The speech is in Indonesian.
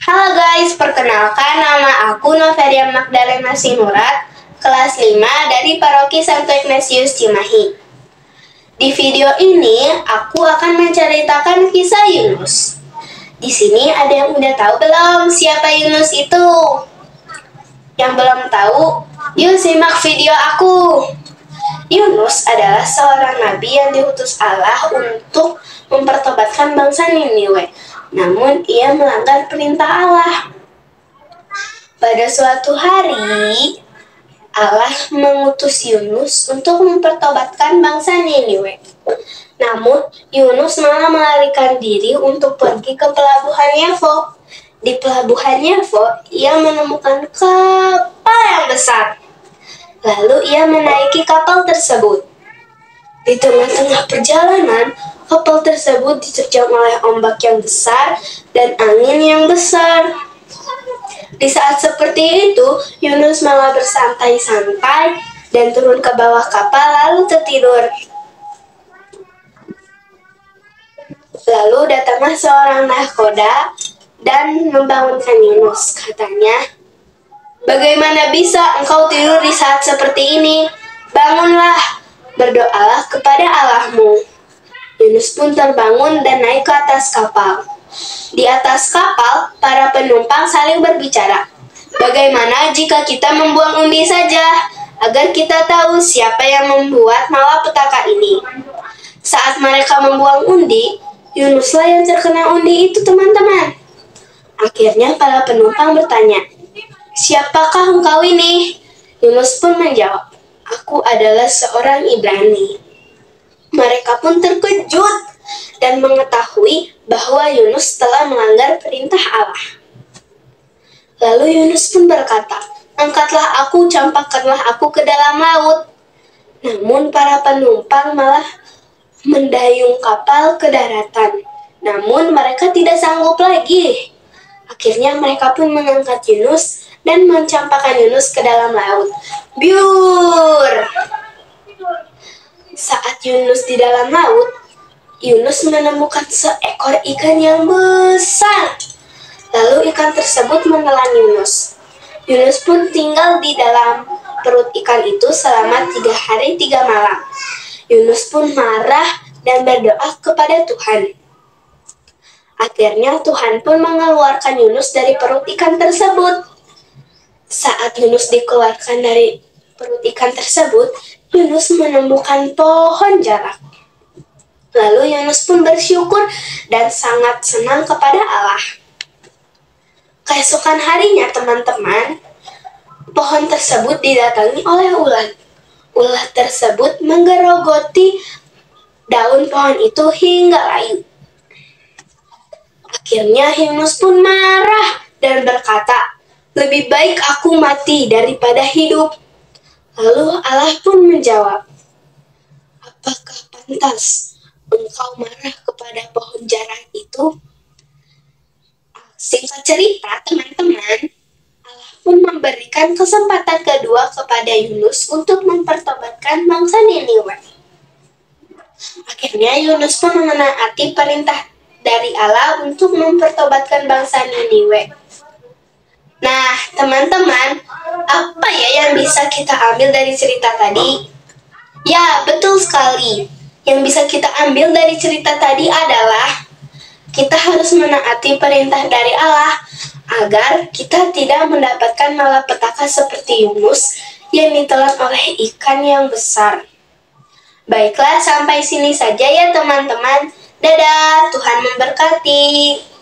Halo guys, perkenalkan nama aku Noveria Magdalena Sinurat, kelas 5 dari Paroki Santo Ignatius Cimahi. Di video ini, aku akan menceritakan kisah Yunus. Di sini ada yang udah tahu belum siapa Yunus itu? Yang belum tahu, yuk simak video aku. Yunus adalah seorang nabi yang diutus Allah untuk mempertobatkan bangsa Niniwe. Namun ia melanggar perintah Allah. Pada suatu hari, Allah mengutus Yunus untuk mempertobatkan bangsa Niniwe. Namun, Yunus malah melarikan diri untuk pergi ke pelabuhan Yafo. Di pelabuhan Yafo, ia menemukan kapal yang besar. Lalu ia menaiki kapal tersebut. Di tengah-tengah perjalanan, kapal tersebut diterjang oleh ombak yang besar dan angin yang besar. Di saat seperti itu, Yunus malah bersantai-santai dan turun ke bawah kapal lalu tertidur. Lalu datanglah seorang nahkoda dan membangunkan Yunus. Katanya, "Bagaimana bisa engkau tidur di saat seperti ini? Bangunlah, berdoalah kepada Allahmu." Yunus pun terbangun dan naik ke atas kapal. Di atas kapal, para penumpang saling berbicara. Bagaimana jika kita membuang undi saja, agar kita tahu siapa yang membuat malapetaka ini? Saat mereka membuang undi, Yunuslah yang terkena undi itu, teman-teman. Akhirnya para penumpang bertanya, "Siapakah engkau ini?" Yunus pun menjawab, "Aku adalah seorang Ibrani." Mereka pun terkejut dan mengetahui bahwa Yunus telah melanggar perintah Allah. Lalu Yunus pun berkata, "Angkatlah aku, campakkanlah aku ke dalam laut." Namun para penumpang malah mendayung kapal ke daratan. Namun mereka tidak sanggup lagi. Akhirnya mereka pun mengangkat Yunus dan mencampakkan Yunus ke dalam laut. Biur! Saat Yunus di dalam laut, Yunus menemukan seekor ikan yang besar. Lalu ikan tersebut menelan Yunus. Yunus pun tinggal di dalam perut ikan itu selama 3 hari 3 malam. Yunus pun marah dan berdoa kepada Tuhan. Akhirnya Tuhan pun mengeluarkan Yunus dari perut ikan tersebut. Saat Yunus dikeluarkan dari perut ikan tersebut, Yunus menemukan pohon jarak. Lalu Yunus pun bersyukur dan sangat senang kepada Allah. Keesokan harinya, teman-teman, pohon tersebut didatangi oleh ulat. Ulat tersebut menggerogoti daun pohon itu hingga layu. Akhirnya Yunus pun marah dan berkata, "Lebih baik aku mati daripada hidup." Lalu Allah pun menjawab, "Apakah pantas engkau marah kepada pohon jarak itu?" Singkat cerita, teman-teman, Allah pun memberikan kesempatan kedua kepada Yunus untuk mempertobatkan bangsa Niniwe. Akhirnya Yunus pun menaati perintah dari Allah untuk mempertobatkan bangsa Niniwe. Nah, teman-teman, apa ya yang bisa kita ambil dari cerita tadi? Ya, betul sekali. Yang bisa kita ambil dari cerita tadi adalah kita harus menaati perintah dari Allah agar kita tidak mendapatkan malapetaka seperti Yunus yang ditelan oleh ikan yang besar. Baiklah, sampai sini saja ya teman-teman. Dadah, Tuhan memberkati.